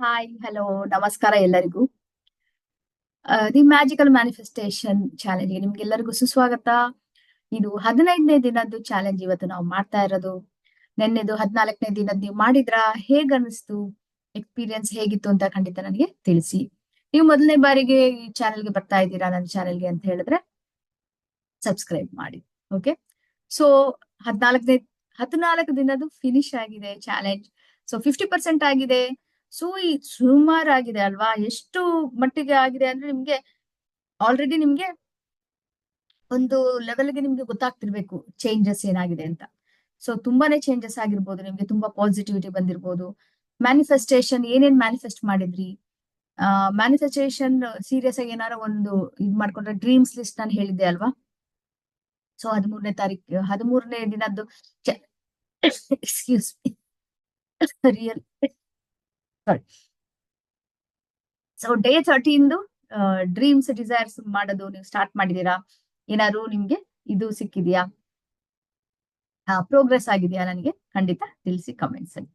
Hi hello ನಮಸ್ಕಾರ ಎಲ್ಲರಿಗೂ. The magical manifestation ಚಾಲೆಂಜ್ಗೆ ನಿಮ್ಗೆಲ್ಲರಿಗೂ ಸುಸ್ವಾಗತ. ಇದು 15ನೇ ದಿನದ್ದು ಚಾಲೆಂಜ್ ಇವತ್ತು ನಾವು ಮಾಡ್ತಾ ಇರೋದು. ನೆನ್ನೆದು 14ನೇ ದಿನದ್ದು ನೀವು ಮಾಡಿದ್ರಾ? ಹೇಗ್ ಅನಿಸ್ತು? ಎಕ್ಸ್ಪೀರಿಯನ್ಸ್ ಹೇಗಿತ್ತು ಅಂತ ಖಂಡಿತ ನನಗೆ ತಿಳಿಸಿ. ನೀವು ಮೊದಲನೇ ಬಾರಿಗೆ ಈ ಚಾನೆಲ್ಗೆ ಬರ್ತಾ ಇದ್ದೀರಾ ನನ್ನ ಚಾನೆಲ್ಗೆ ಅಂತ ಹೇಳಿದ್ರೆ ಸಬ್ಸ್ಕ್ರೈಬ್ ಮಾಡಿ. ಓಕೆ, ಸೊ 14 ದಿನದ್ದು ಫಿನಿಶ್ ಆಗಿದೆ ಚಾಲೆಂಜ್. ಸೊ 50% ಆಗಿದೆ. ಸೊ ಈ ಸುಮಾರಾಗಿದೆ ಅಲ್ವಾ? ಎಷ್ಟು ಮಟ್ಟಿಗೆ ಆಗಿದೆ ಅಂದ್ರೆ ನಿಮ್ಗೆ ಆಲ್ರೆಡಿ ನಿಮ್ಗೆ ಒಂದು ಲೆವೆಲ್ಗೆ ನಿಮ್ಗೆ ಗೊತ್ತಾಗ್ತಿರ್ಬೇಕು ಚೇಂಜಸ್ ಏನಾಗಿದೆ ಅಂತ. ಸೊ ತುಂಬಾನೇ ಚೇಂಜಸ್ ಆಗಿರ್ಬೋದು, ನಿಮ್ಗೆ ತುಂಬಾ ಪಾಸಿಟಿವಿಟಿ ಬಂದಿರ್ಬೋದು. ಮ್ಯಾನಿಫೆಸ್ಟೇಷನ್ ಏನೇನ್ ಮ್ಯಾನಿಫೆಸ್ಟ್ ಮಾಡಿದ್ರಿ? ಮ್ಯಾನಿಫೆಸ್ಟೇಷನ್ ಸೀರಿಯಸ್ ಆಗಿ ಏನಾರ ಒಂದು ಇದ್ ಮಾಡ್ಕೊಂಡ್ರೆ ಡ್ರೀಮ್ಸ್ ಲಿಸ್ಟ್ ನಾನು ಹೇಳಿದ್ದೆ ಅಲ್ವಾ? ಸೊ 13ನೇ ದಿನದ್ದು ಎಕ್ಸ್ಕ್ಯೂಸ್ ರಿಯಲ್ ಸಾರಿ. ಸೊ ಡೇ 13 ಡ್ರೀಮ್ಸ್ ಡಿಸೈರ್ಸ್ ಮಾಡೋದು ನೀವು ಸ್ಟಾರ್ಟ್ ಮಾಡಿದೀರಾ? ಏನಾದ್ರು ನಿಮ್ಗೆ ಇದು ಸಿಕ್ಕಿದ್ಯಾ? ಪ್ರೋಗ್ರೆಸ್ ಆಗಿದೆಯಾ? ನನಗೆ ಖಂಡಿತ ತಿಳಿಸಿ ಕಮೆಂಟ್ಸ್ ಅಲ್ಲಿ.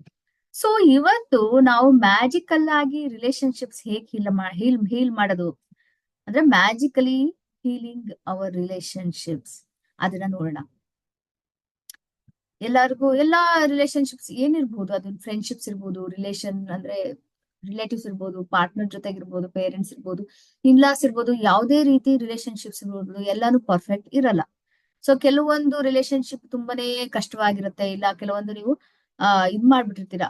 ಸೊ ಇವತ್ತು ನಾವು ಮ್ಯಾಜಿಕಲ್ ಆಗಿ ರಿಲೇಶನ್ಶಿಪ್ಸ್ ಹೇಗೆ ಹೀಲ್ ಮಾಡೋದು ಅಂದ್ರೆ ಮ್ಯಾಜಿಕಲಿ ಹೀಲಿಂಗ್ ಅವರ್ ರಿಲೇಶನ್ಶಿಪ್ಸ್ ಅದನ್ನ ನೋಡೋಣ. ಎಲ್ಲಾ ರಿಲೇಶನ್ಶಿಪ್ಸ್ ಏನಿರ್ಬೋದು, ಅದು ಫ್ರೆಂಡ್ಶಿಪ್ಸ್ ಇರ್ಬೋದು, ರಿಲೇಶನ್ ಅಂದ್ರೆ ರಿಲೇಟಿವ್ಸ್ ಇರ್ಬೋದು, ಪಾರ್ಟ್ನರ್ ಜೊತೆಗಿರ್ಬೋದು, ಪೇರೆಂಟ್ಸ್ ಇರ್ಬೋದು, ಇನ್ಲಾಸ್ ಇರ್ಬೋದು, ಯಾವುದೇ ರೀತಿ ರಿಲೇಶನ್ಶಿಪ್ಸ್ ಇರ್ಬೋದು, ಎಲ್ಲಾನು ಪರ್ಫೆಕ್ಟ್ ಇರಲ್ಲ. ಸೊ ಕೆಲವೊಂದು ರಿಲೇಶನ್ಶಿಪ್ ತುಂಬಾನೇ ಕಷ್ಟವಾಗಿರುತ್ತೆ, ಇಲ್ಲ ಕೆಲವೊಂದು ನೀವು ಇದ್ ಮಾಡ್ಬಿಟ್ಟಿರ್ತೀರಾ,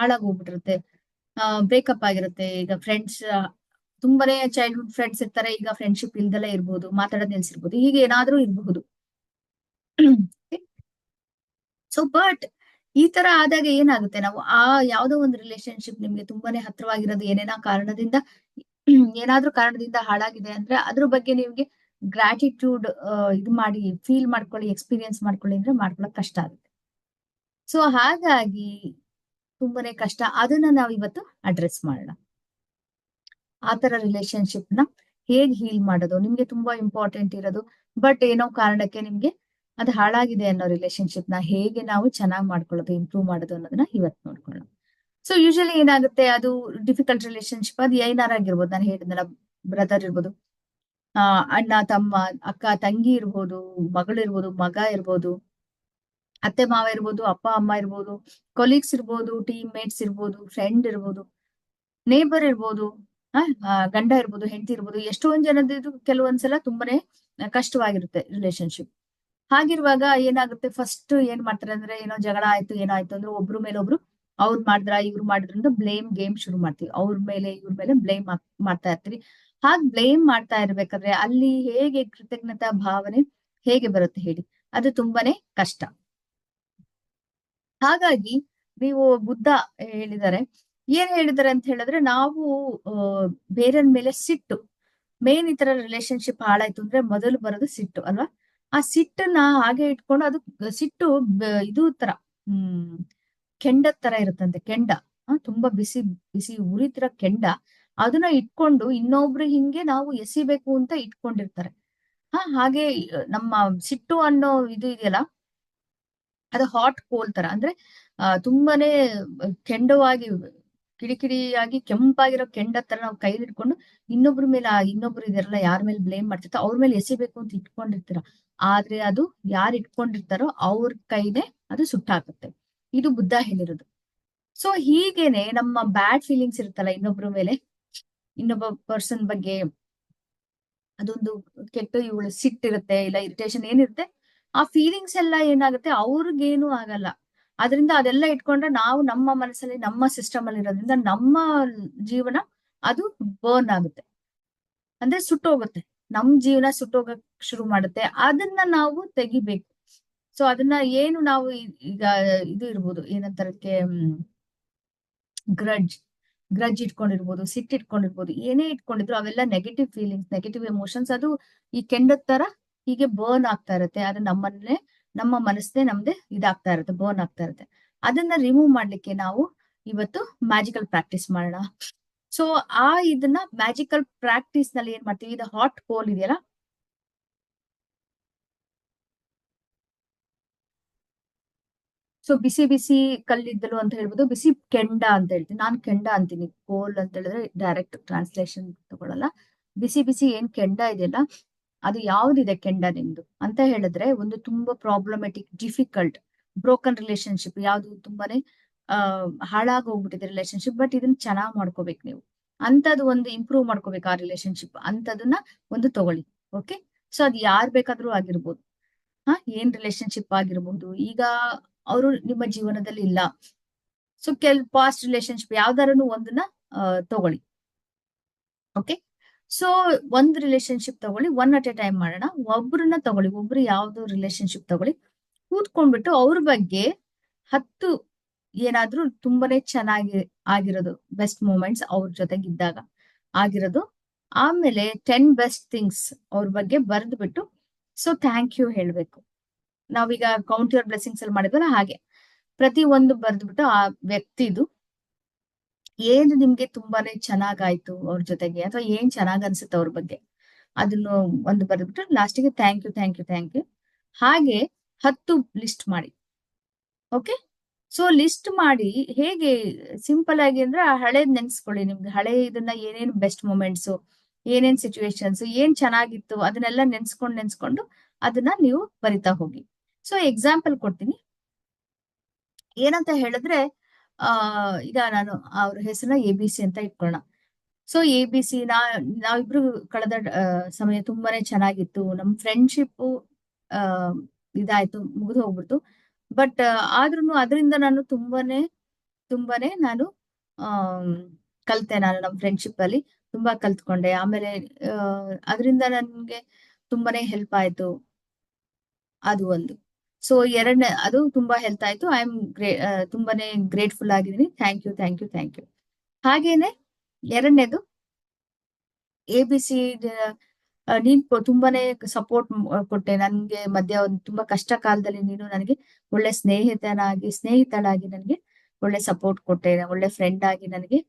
ಹಾಳಾಗಿ ಹೋಗ್ಬಿಟ್ಟಿರುತ್ತೆ, ಬ್ರೇಕಪ್ ಆಗಿರುತ್ತೆ. ಈಗ ಫ್ರೆಂಡ್ಸ್ ತುಂಬಾನೇ ಚೈಲ್ಡ್ಹುಡ್ ಫ್ರೆಂಡ್ಸ್ ಇರ್ತಾರೆ, ಈಗ ಫ್ರೆಂಡ್ಶಿಪ್ ಇಲ್ದಲೇ ಇರ್ಬೋದು, ಮಾತಾಡೋದ್ ನಿಲ್ಸಿರ್ಬೋದು, ಹೀಗೆ ಏನಾದ್ರೂ ಇರಬಹುದು. ಸೊ ಬಟ್ ಈ ತರ ಆದಾಗ ಏನಾಗುತ್ತೆ, ನಾವು ಯಾವ್ದೋ ಒಂದು ರಿಲೇಶನ್ಶಿಪ್ ನಿಮ್ಗೆ ತುಂಬಾನೇ ಹತ್ರವಾಗಿರೋದು ಏನಾದ್ರೂ ಕಾರಣದಿಂದ ಹಾಳಾಗಿದೆ ಅಂದ್ರೆ ಅದ್ರ ಬಗ್ಗೆ ನಿಮ್ಗೆ ಗ್ರಾಟಿಟ್ಯೂಡ್ ಇದು ಮಾಡಿ ಫೀಲ್ ಮಾಡ್ಕೊಳ್ಳಿ, ಎಕ್ಸ್ಪೀರಿಯನ್ಸ್ ಮಾಡ್ಕೊಳ್ಳಿ ಅಂದ್ರೆ ಮಾಡ್ಕೊಳಕ್ ಕಷ್ಟ ಆಗುತ್ತೆ. ಸೊ ಹಾಗಾಗಿ ತುಂಬಾನೇ ಕಷ್ಟ. ಅದನ್ನ ನಾವು ಇವತ್ತು ಅಡ್ರೆಸ್ ಮಾಡೋಣ. ಆ ತರ ರಿಲೇಶನ್ಶಿಪ್ ನ ಹೇಗ್ ಹೀಲ್ ಮಾಡೋದು ನಿಮ್ಗೆ ತುಂಬಾ ಇಂಪಾರ್ಟೆಂಟ್ ಇರೋದು. ಬಟ್ ಏನೋ ಕಾರಣಕ್ಕೆ ನಿಮ್ಗೆ ಅದು ಹಾಳಾಗಿದೆ ಅನ್ನೋ ರಿಲೇಶನ್ಶಿಪ್ ನ ಹೇಗೆ ನಾವು ಚೆನ್ನಾಗಿ ಮಾಡ್ಕೊಳ್ಳೋದು, ಇಂಪ್ರೂವ್ ಮಾಡೋದು ಅನ್ನೋದನ್ನ ಇವತ್ತು ನೋಡ್ಕೊಳ್ಳೋಣ. ಸೊ ಯೂಶಲಿ ಏನಾಗುತ್ತೆ, ಅದು ಡಿಫಿಕಲ್ಟ್ ರಿಲೇಶನ್ಶಿಪ್ ಅದು ಏನಾರ ಆಗಿರ್ಬೋದು. ನಾನು ಹೇಳಿದ್ನಲ್ಲ, ಬ್ರದರ್ ಇರ್ಬೋದು, ಅಣ್ಣ ತಮ್ಮ, ಅಕ್ಕ ತಂಗಿ ಇರ್ಬೋದು, ಮಗಳಿರ್ಬೋದು, ಮಗ ಇರ್ಬೋದು, ಅತ್ತೆ ಮಾವ ಇರ್ಬೋದು, ಅಪ್ಪ ಅಮ್ಮ ಇರ್ಬೋದು, ಕೊಲೀಗ್ಸ್ ಇರ್ಬೋದು, ಟೀಮ್ ಮೇಟ್ಸ್ ಇರ್ಬೋದು, ಫ್ರೆಂಡ್ ಇರ್ಬೋದು, ನೇಬರ್ ಇರ್ಬೋದು, ಗಂಡ ಇರ್ಬೋದು, ಹೆಂಡತಿ ಇರ್ಬೋದು. ಎಷ್ಟೊಂದ್ ಜನದ ಇದು ಕೆಲವೊಂದ್ಸಲ ತುಂಬಾನೇ ಕಷ್ಟವಾಗಿರುತ್ತೆ ರಿಲೇಶನ್ಶಿಪ್. ಹಾಗಿರುವಾಗ ಏನಾಗುತ್ತೆ, ಫಸ್ಟ್ ಏನ್ ಮಾಡ್ತಾರೆ ಅಂದ್ರೆ, ಏನೋ ಜಗಳ ಆಯ್ತು ಏನೋ ಆಯ್ತು ಅಂದ್ರೆ ಒಬ್ರು ಮೇಲೆ ಒಬ್ರು ಅವ್ರು ಮಾಡಿದ್ರ ಇವ್ರು ಮಾಡಿದ್ರಿಂದ ಬ್ಲೇಮ್ ಗೇಮ್ ಶುರು ಮಾಡ್ತೀವಿ. ಅವ್ರ ಮೇಲೆ ಇವ್ರ ಮೇಲೆ ಬ್ಲೇಮ್ ಮಾಡ್ತಾ ಇರ್ತೀವಿ. ಹಾಗ್ ಬ್ಲೇಮ್ ಮಾಡ್ತಾ ಇರ್ಬೇಕಾದ್ರೆ ಅಲ್ಲಿ ಹೇಗೆ ಕೃತಜ್ಞತಾ ಭಾವನೆ ಹೇಗೆ ಬರುತ್ತೆ ಹೇಳಿ? ಅದು ತುಂಬಾನೇ ಕಷ್ಟ. ಹಾಗಾಗಿ ನೀವು ಬುದ್ಧ ಹೇಳಿದ್ದಾರೆ, ಏನ್ ಹೇಳಿದ್ದಾರೆ ಅಂತ ಹೇಳಿದ್ರೆ, ನಾವು ಬೇರೆಯವ್ರ ಮೇಲೆ ಸಿಟ್ಟು, ಮೇನ್ ಈ ತರ ರಿಲೇಶನ್ಶಿಪ್ ಹಾಳಾಯ್ತು ಅಂದ್ರೆ ಮೊದಲು ಬರೋದು ಸಿಟ್ಟು ಅಲ್ವಾ? ಆ ಸಿಟ್ಟನ್ನ ಹಾಗೆ ಇಟ್ಕೊಂಡು, ಅದು ಸಿಟ್ಟು ಇದು ತರ ಕೆಂಡದ ತರ ಇರುತ್ತಂತೆ. ಕೆಂಡ ತುಂಬಾ ಬಿಸಿ ಬಿಸಿ ಉರಿತಿರ ಕೆಂಡ, ಅದನ್ನ ಇಟ್ಕೊಂಡು ಇನ್ನೊಬ್ರು ಹಿಂಗೆ ನಾವು ಎಸಿಬೇಕು ಅಂತ ಇಟ್ಕೊಂಡಿರ್ತಾರೆ. ಹಾಗೆ ನಮ್ಮ ಸಿಟ್ಟು ಅನ್ನೋ ಇದು ಇದೆಯಲ್ಲ, ಅದು ಹಾಟ್ ಕೋಲ್ ತರ, ಅಂದ್ರೆ ತುಂಬಾನೇ ಕೆಂಡವಾಗಿ ಕಿಡಿಕಿಡಿಯಾಗಿ ಕೆಂಪಾಗಿರೋ ಕೆಂಡ ತರ ನಾವು ಕೈಲಿ ಇಟ್ಕೊಂಡು ಇನ್ನೊಬ್ರ ಮೇಲೆ ಇನ್ನೊಬ್ರು ಇದೆಲ್ಲ ಯಾರ ಮೇಲೆ ಬ್ಲೇಮ್ ಮಾಡ್ತಿರ್ತಾರೋ ಅವ್ರ ಮೇಲೆ ಎಸಿಬೇಕು ಅಂತ ಇಟ್ಕೊಂಡಿರ್ತೀರ. ಆದ್ರೆ ಅದು ಯಾರು ಇಟ್ಕೊಂಡಿರ್ತಾರೋ ಅವ್ರ ಕೈನೇ ಅದು ಸುಟ್ಟಾಕುತ್ತೆ. ಇದು ಬುದ್ಧ ಹೇಳಿರೋದು. ಸೊ ಹೀಗೇನೆ ನಮ್ಮ ಬ್ಯಾಡ್ ಫೀಲಿಂಗ್ಸ್ ಇರುತ್ತಲ್ಲ ಇನ್ನೊಬ್ರ ಮೇಲೆ, ಇನ್ನೊಬ್ಬ ಪರ್ಸನ್ ಬಗ್ಗೆ ಅದೊಂದು ಕೆಟ್ಟ ಇವಳು ಸಿಟ್ಟಿರುತ್ತೆ, ಇಲ್ಲ ಇರಿಟೇಷನ್ ಏನಿರುತ್ತೆ, ಆ ಫೀಲಿಂಗ್ಸ್ ಎಲ್ಲ ಏನಾಗುತ್ತೆ, ಅವ್ರಿಗೇನು ಆಗಲ್ಲ. ಅದರಿಂದ ಅದೆಲ್ಲ ಇಟ್ಕೊಂಡ್ರೆ ನಾವು ನಮ್ಮ ಮನಸ್ಸಲ್ಲಿ ನಮ್ಮ ಸಿಸ್ಟಮ್ ಅಲ್ಲಿ ಇರೋದ್ರಿಂದ ನಮ್ಮ ಜೀವನ ಅದು ಬರ್ನ್ ಆಗುತ್ತೆ, ಅಂದ್ರೆ ಸುಟ್ಟೋಗುತ್ತೆ. ನಮ್ ಜೀವನ ಸುಟ್ಟೋಗಕ್ ಶುರು ಮಾಡುತ್ತೆ. ಅದನ್ನ ನಾವು ತೆಗಿಬೇಕು. ಸೊ ಅದನ್ನ ಏನು ನಾವು ಈಗ ಇದು ಇರ್ಬೋದು, ಏನಂತಾರಕ್ಕೆ, ಗ್ರಡ್ಜ್ ಗ್ರಡ್ಜ್ ಇಟ್ಕೊಂಡಿರ್ಬೋದು, ಸಿಟ್ ಇಟ್ಕೊಂಡಿರ್ಬೋದು, ಏನೇ ಇಟ್ಕೊಂಡಿದ್ರು ಅವೆಲ್ಲ ನೆಗೆಟಿವ್ ಫೀಲಿಂಗ್ಸ್, ನೆಗೆಟಿವ್ ಎಮೋಷನ್ಸ್. ಅದು ಈ ಕೆಂಡದ ತರ ಹೀಗೆ ಬರ್ನ್ ಆಗ್ತಾ ಇರುತ್ತೆ. ಅದು ನಮ್ಮ ಮನಸ್ಸೇ ನಮ್ದೆ ಇದಾಗ್ತಾ ಇರುತ್ತೆ, ಬರ್ನ್ ಆಗ್ತಾ ಇರುತ್ತೆ. ಅದನ್ನ ರಿಮೂವ್ ಮಾಡ್ಲಿಕ್ಕೆ ನಾವು ಇವತ್ತು ಮ್ಯಾಜಿಕಲ್ ಪ್ರಾಕ್ಟೀಸ್ ಮಾಡೋಣ. ಸೊ ಇದನ್ನ ಮ್ಯಾಜಿಕಲ್ ಪ್ರಾಕ್ಟೀಸ್ ನಲ್ಲಿ ಏನ್ ಮಾಡ್ತೀವಿ, ಇದು ಹಾಟ್ ಕೋಲ್ ಇದೆಯಲ್ಲ, ಸೊ ಬಿಸಿ ಬಿಸಿ ಕಲ್ಲಿದ್ದಲು ಅಂತ ಹೇಳ್ಬೋದು, ಬಿಸಿ ಕೆಂಡ ಅಂತ ಹೇಳ್ತೀನಿ. ನಾನು ಕೆಂಡ ಅಂತೀನಿ, ಕೋಲ್ ಅಂತ ಹೇಳಿದ್ರೆ ಡೈರೆಕ್ಟ್ ಟ್ರಾನ್ಸ್ಲೇಷನ್ ತಗೊಳಲ್ಲ. ಬಿಸಿ ಬಿಸಿ ಏನ್ ಕೆಂಡ ಇದೆಯಲ್ಲ, ಅದು ಯಾವ್ದಿದೆ ಕೆಂಡ ನಿಮ್ದು ಅಂತ ಹೇಳಿದ್ರೆ, ಒಂದು ತುಂಬಾ ಪ್ರಾಬ್ಲಮೆಟಿಕ್, ಡಿಫಿಕಲ್ಟ್, ಬ್ರೋಕನ್ ರಿಲೇಶನ್ಶಿಪ್, ಯಾವ್ದು ತುಂಬಾನೇ ಹಾಳಾಗಿ ಹೋಗ್ಬಿಟ್ಟಿದೆ ರಿಲೇಶನ್ಶಿಪ್, ಬಟ್ ಇದನ್ನ ಚೆನ್ನಾಗ್ ಮಾಡ್ಕೋಬೇಕು ನೀವು. ಅಂತದ್ ಒಂದು ಇಂಪ್ರೂವ್ ಮಾಡ್ಕೋಬೇಕು ಆ ರಿಲೇಶನ್ಶಿಪ್, ಅಂತದನ್ನ ಒಂದು ತಗೊಳ್ಳಿ. ಓಕೆ, ಸೊ ಅದ್ ಯಾರ್ ಬೇಕಾದ್ರೂ ಆಗಿರ್ಬೋದು. ಏನ್ ರಿಲೇಶನ್ಶಿಪ್ ಆಗಿರ್ಬೋದು. ಈಗ ಅವರು ನಿಮ್ಮ ಜೀವನದಲ್ಲಿ ಇಲ್ಲ, ಸೊ ಪಾಸ್ಟ್ ರಿಲೇಶನ್ಶಿಪ್ ಯಾವ್ದಾರನು ಒಂದನ್ನ ತಗೊಳ್ಳಿ. ಓಕೆ, ಸೊ ಒಂದ್ ರಿಲೇಶನ್ಶಿಪ್ ತಗೊಳ್ಳಿ, ಒನ್ ಅಟ್ ಎ ಟೈಮ್ ಮಾಡೋಣ. ಒಬ್ರನ್ನ ತಗೊಳ್ಳಿ, ಒಬ್ರು ಯಾವ್ದು ರಿಲೇಶನ್ಶಿಪ್ ತಗೊಳ್ಳಿ, ಕೂತ್ಕೊಂಡ್ಬಿಟ್ಟು ಅವ್ರ ಬಗ್ಗೆ 10 ಏನಾದ್ರೂ ತುಂಬಾನೇ ಚೆನ್ನಾಗಿ ಆಗಿರೋದು, ಬೆಸ್ಟ್ ಮೂಮೆಂಟ್ಸ್ ಅವ್ರ ಜೊತೆಗಿದ್ದಾಗ ಆಗಿರೋದು, ಆಮೇಲೆ 10 ಬೆಸ್ಟ್ ಥಿಂಗ್ಸ್ ಅವ್ರ ಬಗ್ಗೆ ಬರೆದ್ಬಿಟ್ಟು, ಸೊ ಥ್ಯಾಂಕ್ ಯು ಹೇಳ್ಬೇಕು. ನಾವೀಗ ಕೌಂಟ್ ಯುವರ್ ಬ್ಲೆಸ್ಸಿಂಗ್ಸ್ ಅಲ್ಲಿ ಮಾಡಿದ್ವಲ್ಲ ಹಾಗೆ ಪ್ರತಿ ಒಂದು ಬರೆದ್ಬಿಟ್ಟು ಆ ವ್ಯಕ್ತಿದು ಏನು ನಿಮ್ಗೆ ತುಂಬಾನೇ ಚೆನ್ನಾಗಾಯ್ತು ಅವ್ರ ಜೊತೆಗೆ, ಅಥವಾ ಏನ್ ಚೆನ್ನಾಗ್ ಅನ್ಸುತ್ತೆ ಅವ್ರ ಬಗ್ಗೆ, ಅದನ್ನು ಒಂದು ಬರೆದ್ಬಿಟ್ಟು ಲಾಸ್ಟಿಗೆ thank you thank you thank you ಹಾಗೆ 10 ಲಿಸ್ಟ್ ಮಾಡಿ. ಓಕೆ, ಸೊ ಲಿಸ್ಟ್ ಮಾಡಿ ಹೇಗೆ ಸಿಂಪಲ್ ಆಗಿ ಅಂದ್ರೆ ಹಳೇದ್ ನೆನ್ಸ್ಕೊಳ್ಳಿ. ನಿಮ್ಗೆ ಹಳೆ ಇದನ್ನ ಏನೇನ್ ಬೆಸ್ಟ್ ಮೂಮೆಂಟ್ಸ್, ಏನೇನ್ ಸಿಚುವೇಶನ್ಸ್, ಏನ್ ಚೆನ್ನಾಗಿತ್ತು ಅದನ್ನೆಲ್ಲ ನೆನ್ಸ್ಕೊಂಡು ಅದನ್ನ ನೀವು ಬರಿತಾ ಹೋಗಿ. ಸೊ ಎಕ್ಸಾಂಪಲ್ ಕೊಡ್ತೀನಿ. ಏನಂತ ಹೇಳಿದ್ರೆ, ಈಗ ನಾನು ಅವ್ರ ಹೆಸರನ್ನ ABC ಅಂತ ಇಟ್ಕೊಳ್ಳೋಣ. ಸೊ ABC ನಾವಿಬ್ರು ಕಳೆದ ಸಮಯ ತುಂಬಾನೇ ಚೆನ್ನಾಗಿತ್ತು. ನಮ್ ಫ್ರೆಂಡ್ಶಿಪ್ ಇದಾಯ್ತು, ಮುಗಿದು ಹೋಗ್ಬಿಡ್ತು. ಬಟ್ ಆದ್ರೂ ಅದರಿಂದ ನಾನು ತುಂಬಾನೇ ನಾನು ಕಲ್ತೆ. ನಾನು ನಮ್ ಫ್ರೆಂಡ್ಶಿಪ್ ಅಲ್ಲಿ ತುಂಬಾ ಕಲ್ತ್ಕೊಂಡೆ. ಆಮೇಲೆ ಅದರಿಂದ ನನ್ಗೆ ತುಂಬಾನೇ ಹೆಲ್ಪ್ ಆಯ್ತು, ಅದು ಒಂದು. ಸೊ ಎರಡನೇ, ಅದು ತುಂಬಾ ಹೆಲ್ಪ್ ಆಯ್ತು. ಐ ಆಮ್ ತುಂಬಾನೇ ಗ್ರೇಟ್ಫುಲ್ ಆಗಿದ್ದೀನಿ. Thank you thank you thank you. ಹಾಗೇನೆ ಎರಡನೇದು, ABC, ನೀನ್ ತುಂಬಾನೇ ಸಪೋರ್ಟ್ ಕೊಟ್ಟೆ ನನ್ಗೆ ಮಧ್ಯ ಒಂದು ತುಂಬಾ ಕಷ್ಟ ಕಾಲದಲ್ಲಿ. ನೀನು ನನಗೆ ಒಳ್ಳೆ ಸ್ನೇಹಿತಳಾಗಿ ನನಗೆ ಒಳ್ಳೆ ಸಪೋರ್ಟ್ ಕೊಟ್ಟೆ, ಒಳ್ಳೆ ಫ್ರೆಂಡ್ ಆಗಿ ನನಗೆ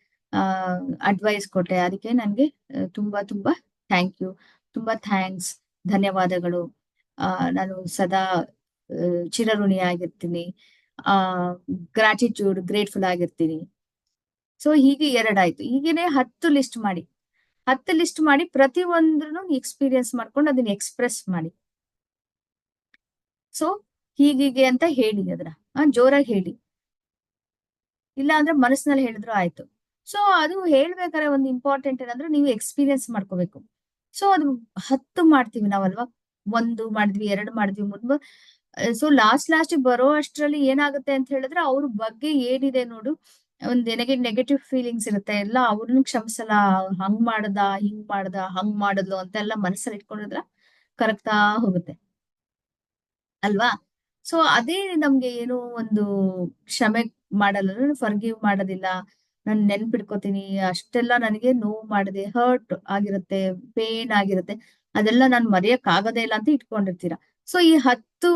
ಅಡ್ವೈಸ್ ಕೊಟ್ಟೆ. ಅದಕ್ಕೆ ನನ್ಗೆ ತುಂಬಾ ತುಂಬಾ ಥ್ಯಾಂಕ್ ಯು, ತುಂಬಾ ಥ್ಯಾಂಕ್ಸ್, ಧನ್ಯವಾದಗಳು. ನಾನು ಸದಾ ಚಿರಋಣಿ ಆಗಿರ್ತೀನಿ, ಗ್ರಾಟಿಟ್ಯೂಡ್, ಗ್ರೇಟ್ಫುಲ್ ಆಗಿರ್ತೀನಿ. ಸೊ ಹೀಗೆ ಎರಡಾಯ್ತು. ಹೀಗೇನೆ 10 ಲಿಸ್ಟ್ ಮಾಡಿ. 10 ಲಿಸ್ಟ್ ಮಾಡಿ ಪ್ರತಿ ಒಂದ್ರನ್ನು ಎಕ್ಸ್ಪೀರಿಯನ್ಸ್ ಮಾಡ್ಕೊಂಡು ಅದನ್ನ ಎಕ್ಸ್ಪ್ರೆಸ್ ಮಾಡಿ. ಸೊ ಹೀಗೀಗೆ ಅಂತ ಹೇಳಿ, ಅದನ್ನ ಜೋರಾಗಿ ಹೇಳಿ, ಇಲ್ಲ ಅಂದ್ರೆ ಮನಸ್ಸಿನಲ್ಲಿ ಹೇಳಿದ್ರು ಆಯ್ತು. ಸೊ ಅದು ಹೇಳ್ಬೇಕಾದ್ರೆ ಒಂದು ಇಂಪಾರ್ಟೆಂಟ್ ಏನಂದ್ರೆ, ನೀವು ಎಕ್ಸ್ಪೀರಿಯನ್ಸ್ ಮಾಡ್ಕೋಬೇಕು. ಸೊ ಅದು 10 ಮಾಡ್ತೀವಿ ನಾವಲ್ವಾ, 1 ಮಾಡಿದ್ವಿ, 2 ಮಾಡಿದ್ವಿ, 3. ಸೊ ಲಾಸ್ಟ್ ಬರೋ ಅಷ್ಟ್ರಲ್ಲಿ ಏನಾಗುತ್ತೆ ಅಂತ ಹೇಳಿದ್ರೆ, ಅವ್ರ ಬಗ್ಗೆ ಏನಿದೆ ನೋಡು, ಒಂದ್ ನೆಗೆಟಿವ್ ಫೀಲಿಂಗ್ಸ್ ಇರುತ್ತೆ ಎಲ್ಲ, ಅವ್ರನ್ನ ಕ್ಷಮಿಸಲ್ಲ. ಹಂಗ್ ಮಾಡ್ದ, ಹಿಂಗ್ ಮಾಡ್ದ, ಹಂಗ್ ಮಾಡಿದ್ಲು ಅಂತ ಎಲ್ಲ ಮನಸ್ಸಲ್ಲಿ ಇಟ್ಕೊಂಡಿದ್ರ ಕರಗ್ತಾ ಹೋಗುತ್ತೆ ಅಲ್ವಾ. ಸೊ ಅದೇ ನಮ್ಗೆ ಏನೋ ಒಂದು ಕ್ಷಮೆ ಮಾಡಲ್ಲ, ಫರ್ಗಿವ್ ಮಾಡೋದಿಲ್ಲ, ನಾನು ನೆನ್ಪಿಡ್ಕೋತೀನಿ, ಅಷ್ಟೆಲ್ಲ ನನಗೆ ನೋವು ಮಾಡಿದೆ, ಹರ್ಟ್ ಆಗಿರುತ್ತೆ, ಪೇನ್ ಆಗಿರುತ್ತೆ, ಅದೆಲ್ಲ ನಾನು ಮರೆಯಕ್ ಆಗೋದೇ ಇಲ್ಲ ಅಂತ ಇಟ್ಕೊಂಡಿರ್ತೀರ. ಸೊ ಈ 10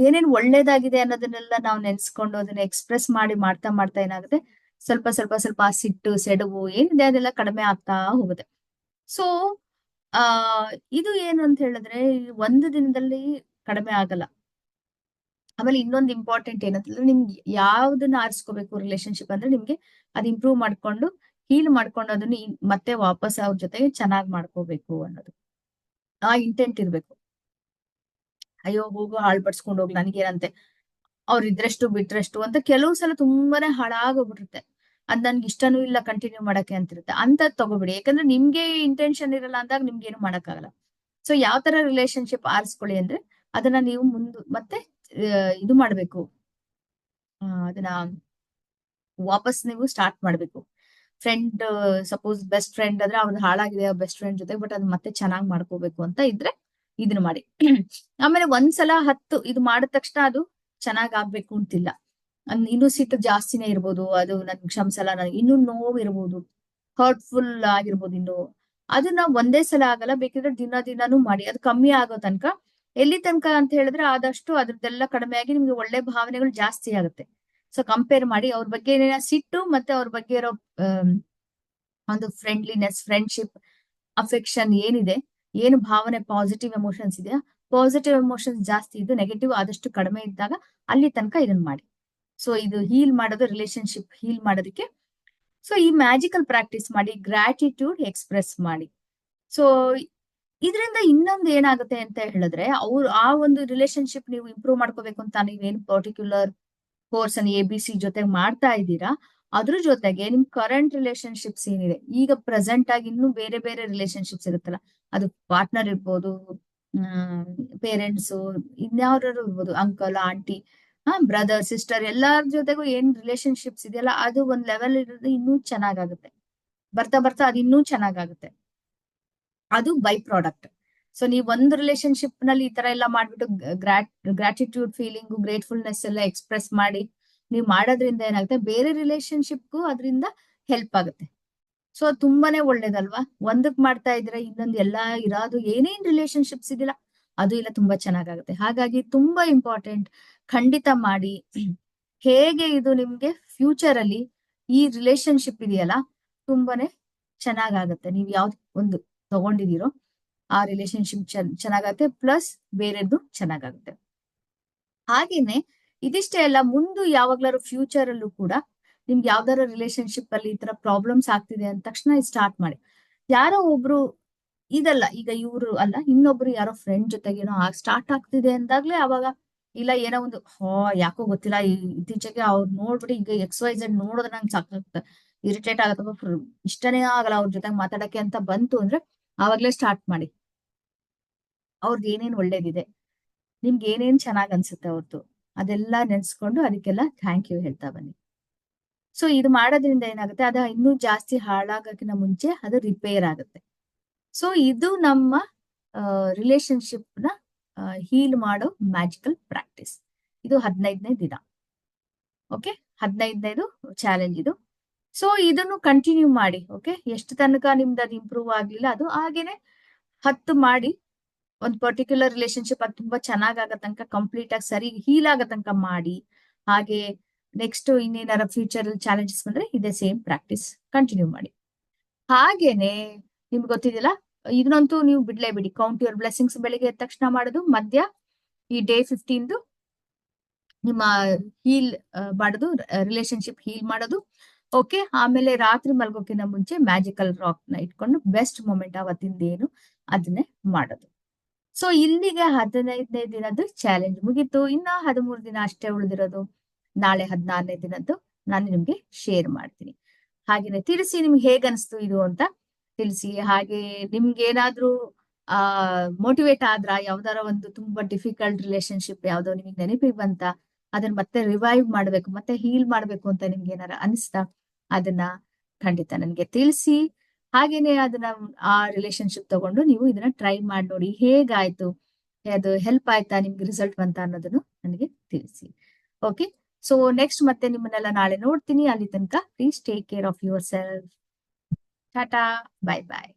ಏನೇನ್ ಒಳ್ಳೇದಾಗಿದೆ ಅನ್ನೋದನ್ನೆಲ್ಲ ನಾವು ನೆನ್ಸ್ಕೊಂಡು ಅದನ್ನ ಎಕ್ಸ್ಪ್ರೆಸ್ ಮಾಡ್ತಾ ಏನಾಗುತ್ತೆ, ಸ್ವಲ್ಪ ಆ ಸಿಟ್ಟು, ಸೆಡವು ಏನಿದೆ ಅದೆಲ್ಲ ಕಡಿಮೆ ಆಗ್ತಾ ಹೋಗುತ್ತೆ. ಸೊ ಆ ಇದು ಏನು ಅಂತ ಹೇಳಿದ್ರೆ, ಒಂದು ದಿನದಲ್ಲಿ ಕಡಿಮೆ ಆಗಲ್ಲ. ಆಮೇಲೆ ಇನ್ನೊಂದು ಇಂಪಾರ್ಟೆಂಟ್ ಏನಂತಂದ್ರೆ, ನಿಮ್ಗೆ ಯಾವ್ದನ್ನ ಆರಿಸ್ಕೋಬೇಕು ರಿಲೇಶನ್ಶಿಪ್ ಅಂದ್ರೆ, ನಿಮ್ಗೆ ಅದ್ ಇಂಪ್ರೂವ್ ಮಾಡ್ಕೊಂಡು, ಹೀಲ್ ಮಾಡ್ಕೊಂಡು, ಅದನ್ನ ಮತ್ತೆ ವಾಪಸ್ ಅವ್ರ ಜೊತೆಗೆ ಚೆನ್ನಾಗ್ ಮಾಡ್ಕೋಬೇಕು ಅನ್ನೋದು ಆ ಇಂಟೆಂಟ್ ಇರ್ಬೇಕು. ಅಯ್ಯೋ ಹೋಗು, ಹಾಳ್ ಪಡ್ಸ್ಕೊಂಡು ಹೋಗ್ಲಿ, ನನಗೇನಂತೆ, ಅವ್ರ ಇದ್ರಷ್ಟು ಬಿಟ್ರಷ್ಟು ಅಂತ ಕೆಲವು ಸಲ ತುಂಬಾನೇ ಹಾಳಾಗೋಗ್ಬಿಟ್ಟಿರುತ್ತೆ. ಅದ್ ನನ್ಗೆ ಇಷ್ಟನೂ ಇಲ್ಲ ಕಂಟಿನ್ಯೂ ಮಾಡಕ್ಕೆ ಅಂತಿರುತ್ತೆ. ಅಂತದ್ ತಗೋಬಿಡಿ, ಯಾಕಂದ್ರೆ ನಿಮ್ಗೆ ಇಂಟೆನ್ಷನ್ ಇರಲ್ಲ ಅಂದಾಗ ನಿಮ್ಗೆ ಏನು ಮಾಡಕ್ಕಾಗಲ್ಲ. ಸೊ ಯಾವ ತರ ರಿಲೇಶನ್ಶಿಪ್ ಆರಿಸ್ಕೊಳ್ಳಿ ಅಂದ್ರೆ, ಅದನ್ನ ನೀವು ಮತ್ತೆ ಇದು ಮಾಡ್ಬೇಕು, ಅದನ್ನ ವಾಪಸ್ ನೀವು ಸ್ಟಾರ್ಟ್ ಮಾಡ್ಬೇಕು. ಫ್ರೆಂಡ್, ಸಪೋಸ್ ಬೆಸ್ಟ್ ಫ್ರೆಂಡ್ ಆದ್ರೆ ಅವ್ರದ್ದು ಹಾಳಾಗಿದೆ ಬೆಸ್ಟ್ ಫ್ರೆಂಡ್ ಜೊತೆ, ಬಟ್ ಅದ್ ಮತ್ತೆ ಚೆನ್ನಾಗ್ ಮಾಡ್ಕೋಬೇಕು ಅಂತ ಇದ್ರೆ ಇದನ್ನ ಮಾಡಿ. ಆಮೇಲೆ ಒಂದ್ಸಲ 10 ಇದು ಮಾಡಿದ ತಕ್ಷಣ ಅದು ಚೆನ್ನಾಗ್ ಆಗ್ಬೇಕು ಅಂತಿಲ್ಲ. ಇನ್ನೂ ಸಿಟ್ಟು ಜಾಸ್ತಿನೇ ಇರ್ಬೋದು, ಅದು ನನ್ ಕ್ಷಮಿಸಲ್ಲ, ನನ್ಗೆ ಇನ್ನೂ ನೋವು ಇರ್ಬೋದು, ಹರ್ಟ್ಫುಲ್ ಆಗಿರ್ಬೋದು ಇನ್ನು. ಅದನ್ನ ಒಂದೇ ಸಲ ಆಗಲ್ಲ, ಬೇಕಿದ್ರೆ ದಿನಾನೂ ಮಾಡಿ, ಅದು ಕಮ್ಮಿ ಆಗೋ ತನಕ. ಎಲ್ಲಿ ತನಕ ಅಂತ ಹೇಳಿದ್ರೆ, ಆದಷ್ಟು ಅದ್ರದ್ದೆಲ್ಲ ಕಡಿಮೆ ಆಗಿ ನಿಮ್ಗೆ ಒಳ್ಳೆ ಭಾವನೆಗಳು ಜಾಸ್ತಿ ಆಗುತ್ತೆ. ಸೊ ಕಂಪೇರ್ ಮಾಡಿ, ಅವ್ರ ಬಗ್ಗೆ ಸಿಟ್ಟು ಮತ್ತೆ ಅವ್ರ ಬಗ್ಗೆ ಇರೋ ಒಂದು ಫ್ರೆಂಡ್ಲಿನೆಸ್, ಫ್ರೆಂಡ್ಶಿಪ್, ಅಫೆಕ್ಷನ್ ಏನಿದೆ, ಏನು ಭಾವನೆ, ಪಾಸಿಟಿವ್ ಎಮೋಷನ್ಸ್ ಇದೆಯಾ, ಪಾಸಿಟಿವ್ ಎಮೋಷನ್ಸ್ ಜಾಸ್ತಿ ಇದ್ದು ನೆಗೆಟಿವ್ ಆದಷ್ಟು ಕಡಿಮೆ ಇದ್ದಾಗ ಅಲ್ಲಿ ತನಕ ಇದನ್ನ ಮಾಡಿ. ಸೊ ಇದು ಹೀಲ್ ಮಾಡೋದು, ರಿಲೇಶನ್ಶಿಪ್ ಹೀಲ್ ಮಾಡೋದಕ್ಕೆ. ಸೊ ಈ ಮ್ಯಾಜಿಕಲ್ ಪ್ರಾಕ್ಟೀಸ್ ಮಾಡಿ, ಗ್ರಾಟಿಟ್ಯೂಡ್ ಎಕ್ಸ್ಪ್ರೆಸ್ ಮಾಡಿ. ಸೊ ಇದರಿಂದ ಇನ್ನೊಂದು ಏನಾಗುತ್ತೆ ಅಂತ ಹೇಳಿದ್ರೆ, ಅವ್ರು ಆ ಒಂದು ರಿಲೇಶನ್ಶಿಪ್ ನೀವು ಇಂಪ್ರೂವ್ ಮಾಡ್ಕೋಬೇಕು ಅಂತ ನೀವೇನು ಪರ್ಟಿಕ್ಯುಲರ್ ಕೋರ್ಸ್ ಅನ್ನು ABC ಜೊತೆ ಮಾಡ್ತಾ ಇದ್ದೀರಾ, ಅದ್ರ ಜೊತೆಗೆ ನಿಮ್ ಕರೆಂಟ್ ರಿಲೇಶನ್ಶಿಪ್ಸ್ ಏನಿದೆ, ಈಗ ಪ್ರೆಸೆಂಟ್ ಆಗಿ ಇನ್ನೂ ಬೇರೆ ಬೇರೆ ರಿಲೇಶನ್ಶಿಪ್ಸ್ ಇರುತ್ತಲ್ಲ, ಅದು ಪಾರ್ಟ್ನರ್ ಇರ್ಬೋದು, ಪೇರೆಂಟ್ಸು, ಇನ್ಯಾವ್ರು ಇರ್ಬೋದು, ಅಂಕಲ್ ಆಂಟಿ, ಬ್ರದರ್ ಸಿಸ್ಟರ್, ಎಲ್ಲಾರ ಜೊತೆಗೂ ಏನ್ ರಿಲೇಶನ್ಶಿಪ್ಸ್ ಇದೆಯಲ್ಲ, ಅದು ಒಂದ್ ಲೆವೆಲ್ ಇರೋದು ಇನ್ನೂ ಚೆನ್ನಾಗಾಗುತ್ತೆ. ಬರ್ತಾ ಬರ್ತಾ ಅದು ಇನ್ನೂ ಚೆನ್ನಾಗಾಗುತ್ತೆ. ಅದು ಬೈ ಪ್ರಾಡಕ್ಟ್. ಸೊ ನೀವು ಒಂದು ರಿಲೇಶನ್ಶಿಪ್ ನಲ್ಲಿ ಈ ತರ ಎಲ್ಲ ಮಾಡ್ಬಿಟ್ಟು ಗ್ರಾಟಿಟ್ಯೂಡ್ ಫೀಲಿಂಗು, ಗ್ರೇಟ್ಫುಲ್ನೆಸ್ ಎಲ್ಲ ಎಕ್ಸ್ಪ್ರೆಸ್ ಮಾಡಿ ನೀವು ಮಾಡೋದ್ರಿಂದ ಏನಾಗುತ್ತೆ, ಬೇರೆ ರಿಲೇಶನ್ಶಿಪ್ಗೂ ಅದರಿಂದ ಹೆಲ್ಪ್ ಆಗುತ್ತೆ. ಸೊ ತುಂಬಾನೇ ಒಳ್ಳೇದಲ್ವಾ? ಒಂದಕ್ ಮಾಡ್ತಾ ಇದ್ರೆ ಇನ್ನೊಂದು ಎಲ್ಲಾ ಇರೋದು ಏನೇನ್ ರಿಲೇಶನ್ಶಿಪ್ಸ್ ಇದೆಯಲ್ಲ ಅದು ಇಲ್ಲ ತುಂಬಾ ಚೆನ್ನಾಗಾಗುತ್ತೆ. ಹಾಗಾಗಿ ತುಂಬಾ ಇಂಪಾರ್ಟೆಂಟ್, ಖಂಡಿತ ಮಾಡಿ. ಹೇಗೆ ಇದು ನಿಮ್ಗೆ ಫ್ಯೂಚರ್ ಅಲ್ಲಿ ಈ ರಿಲೇಶನ್ಶಿಪ್ ಇದೆಯಲ್ಲ ತುಂಬಾನೇ ಚೆನ್ನಾಗಾಗುತ್ತೆ. ನೀವು ಯಾವ್ದು ಒಂದು ತಗೊಂಡಿದೀರೋ ಆ ರಿಲೇಶನ್ಶಿಪ್ ಚೆನ್ನಾಗತ್ತೆ, ಪ್ಲಸ್ ಬೇರೆದ್ದು ಚೆನ್ನಾಗಾಗುತ್ತೆ. ಹಾಗೇನೆ ಇದಿಷ್ಟೇ ಅಲ್ಲ, ಮುಂದೆ ಯಾವಾಗ್ಲಾರು ಫ್ಯೂಚರ್ ಅಲ್ಲೂ ಕೂಡ ನಿಮ್ಗೆ ಯಾವ್ದಾರ ರಿಲೇಶನ್ಶಿಪ್ ಅಲ್ಲಿ ಈ ತರ ಪ್ರಾಬ್ಲಮ್ಸ್ ಆಗ್ತಿದೆ ಅಂದ ತಕ್ಷಣ ಸ್ಟಾರ್ಟ್ ಮಾಡಿ. ಯಾರೋ ಒಬ್ರು ಇದಲ್ಲ, ಈಗ ಇವ್ರು ಅಲ್ಲ, ಇನ್ನೊಬ್ರು ಯಾರೋ ಫ್ರೆಂಡ್ ಜೊತೆಗೇನೋ ಸ್ಟಾರ್ಟ್ ಆಗ್ತಿದೆ ಅಂದಾಗ್ಲೇ ಅವಾಗ ಇಲ್ಲ ಏನೋ ಒಂದು ಯಾಕೋ ಗೊತ್ತಿಲ್ಲ, ಇತ್ತೀಚೆಗೆ ಅವ್ರು ನೋಡ್ಬಿಟ್ಟು ಈಗ XYZ ನೋಡಿದ್ರೆ ನಂಗೆ ಸಾಕಾಗ್ತದೆ, ಇರಿಟೇಟ್ ಆಗತ್ತಪ್ಪ, ಇಷ್ಟನೇ ಆಗಲ್ಲ ಅವ್ರ ಜೊತೆ ಮಾತಾಡಕ್ಕೆ ಅಂತ ಬಂತು ಅಂದ್ರೆ ಆವಾಗ್ಲೇ ಸ್ಟಾರ್ಟ್ ಮಾಡಿ. ಅವ್ರದ್ದು ಏನೇನ್ ಒಳ್ಳೇದಿದೆ, ನಿಮ್ಗೆ ಏನೇನ್ ಚೆನ್ನಾಗ್ ಅನ್ಸುತ್ತೆ ಅವ್ರದ್ದು, ಅದೆಲ್ಲ ನೆನ್ಸ್ಕೊಂಡು ಅದಕ್ಕೆಲ್ಲ ಥ್ಯಾಂಕ್ ಯು ಹೇಳ್ತಾ ಬನ್ನಿ. ಸೊ ಇದು ಮಾಡೋದ್ರಿಂದ ಏನಾಗುತ್ತೆ, ಅದ ಇನ್ನೂ ಜಾಸ್ತಿ ಹಾಳಾಗಕ್ಕಿಂತ ಮುಂಚೆ ಅದು ರಿಪೇರ್ ಆಗುತ್ತೆ. ಸೊ ಇದು ನಮ್ಮ ರಿಲೇಶನ್ಶಿಪ್ ನ ಹೀಲ್ ಮಾಡೋ ಮ್ಯಾಜಿಕಲ್ ಪ್ರಾಕ್ಟೀಸ್. ಇದು 15ನೇ ದಿನ. ಓಕೆ, 15ನೇದು ಚಾಲೆಂಜ್ ಇದು. ಸೊ ಇದನ್ನು ಕಂಟಿನ್ಯೂ ಮಾಡಿ. ಓಕೆ, ಎಷ್ಟು ತನಕ ನಿಮ್ದು ಅದು ಇಂಪ್ರೂವ್ ಆಗ್ಲಿಲ್ಲ ಅದು ಹಾಗೇನೆ 10 ಮಾಡಿ. ಒಂದು ಪರ್ಟಿಕ್ಯುಲರ್ ರಿಲೇಶನ್ಶಿಪ್ ಅದು ತುಂಬಾ ಚೆನ್ನಾಗ್ ತನಕ, ಕಂಪ್ಲೀಟ್ ಆಗಿ ಸರಿ ಹೀಲ್ ಆಗೋ ತನಕ ಮಾಡಿ. ಹಾಗೆ ನೆಕ್ಸ್ಟ್ ಇನ್ನೇನಾರ ಫ್ಯೂಚರ್ ಚಾಲೆಂಜಸ್ ಬಂದ್ರೆ ಇದೇ ಸೇಮ್ ಪ್ರಾಕ್ಟೀಸ್ ಕಂಟಿನ್ಯೂ ಮಾಡಿ. ಹಾಗೇನೆ ನಿಮ್ಗೆ ಗೊತ್ತಿದೆಯಲ್ಲ, ಇದನ್ನಂತೂ ನೀವು ಬಿಡ್ಲೇ ಬಿಡಿ, ಕೌಂಟ್ ಯುವರ್ ಬ್ಲೆಸ್ಸಿಂಗ್ಸ್ ಬೆಳಿಗ್ಗೆ ಎದ್ದ ತಕ್ಷಣ ಮಾಡೋದು, ಮಧ್ಯ ಈ ಡೇ 15 ನಿಮ್ಮ ಹೀಲ್ ಮಾಡೋದು, ರಿಲೇಶನ್ಶಿಪ್ ಹೀಲ್ ಮಾಡೋದು. ಓಕೆ, ಆಮೇಲೆ ರಾತ್ರಿ ಮಲ್ಗೋಕಿನ ಮುಂಚೆ ಮ್ಯಾಜಿಕಲ್ ರಾಕ್ ನ ಇಟ್ಕೊಂಡು ಬೆಸ್ಟ್ ಮೂಮೆಂಟ್ ಅವತ್ತಿಂದೇನು ಅದನ್ನೇ ಮಾಡೋದು. ಸೊ ಇಲ್ಲಿಗೆ 15ನೇ ದಿನದ್ದು ಚಾಲೆಂಜ್ ಮುಗೀತು. ಇನ್ನ 13 ದಿನ ಅಷ್ಟೇ ಉಳಿದಿರೋದು. ನಾಳೆ 16ನೇ ದಿನದ್ದು ನಾನು ನಿಮ್ಗೆ ಶೇರ್ ಮಾಡ್ತೀನಿ. ಹಾಗೇನೆ ತಿಳಿಸಿ ನಿಮ್ಗೆ ಹೇಗ್ ಅನಿಸ್ತು ಇದು ಅಂತ ತಿಳಿಸಿ. ಹಾಗೆ ನಿಮ್ಗೆ ಏನಾದ್ರೂ ಮೋಟಿವೇಟ್ ಆದ್ರ, ಯಾವ್ದಾರ ಒಂದು ತುಂಬಾ ಡಿಫಿಕಲ್ಟ್ ರಿಲೇಶನ್ಶಿಪ್ ಯಾವ್ದೋ ನಿಮ್ಗೆ ನೆನಪಿಗೆ ಬಂತ, ಅದನ್ನ ಮತ್ತೆ ರಿವೈವ್ ಮಾಡ್ಬೇಕು, ಮತ್ತೆ ಹೀಲ್ ಮಾಡ್ಬೇಕು ಅಂತ ನಿಮ್ಗೆ ಏನಾರ ಅನಿಸ್ತಾ, ಅದನ್ನ ಖಂಡಿತ ನನ್ಗೆ ತಿಳಿಸಿ. ಹಾಗೇನೆ ಅದನ್ನ ಆ ರಿಲೇಶನ್ಶಿಪ್ ತಗೊಂಡು ನೀವು ಇದನ್ನ ಟ್ರೈ ಮಾಡಿ ನೋಡಿ, ಹೇಗಾಯ್ತು, ಅದು ಹೆಲ್ಪ್ ಆಯ್ತಾ, ನಿಮ್ಗೆ ರಿಸಲ್ಟ್ ಬಂತ ಅನ್ನೋದನ್ನು ನನಗೆ ತಿಳಿಸಿ. ಓಕೆ, ಸೊ ನೆಕ್ಸ್ಟ್ ಮತ್ತೆ ನಿಮ್ಮನ್ನೆಲ್ಲ ನಾಳೆ ನೋಡ್ತೀನಿ. ಅಲ್ಲಿ ತನಕ please take care of yourself. Tata, bye bye.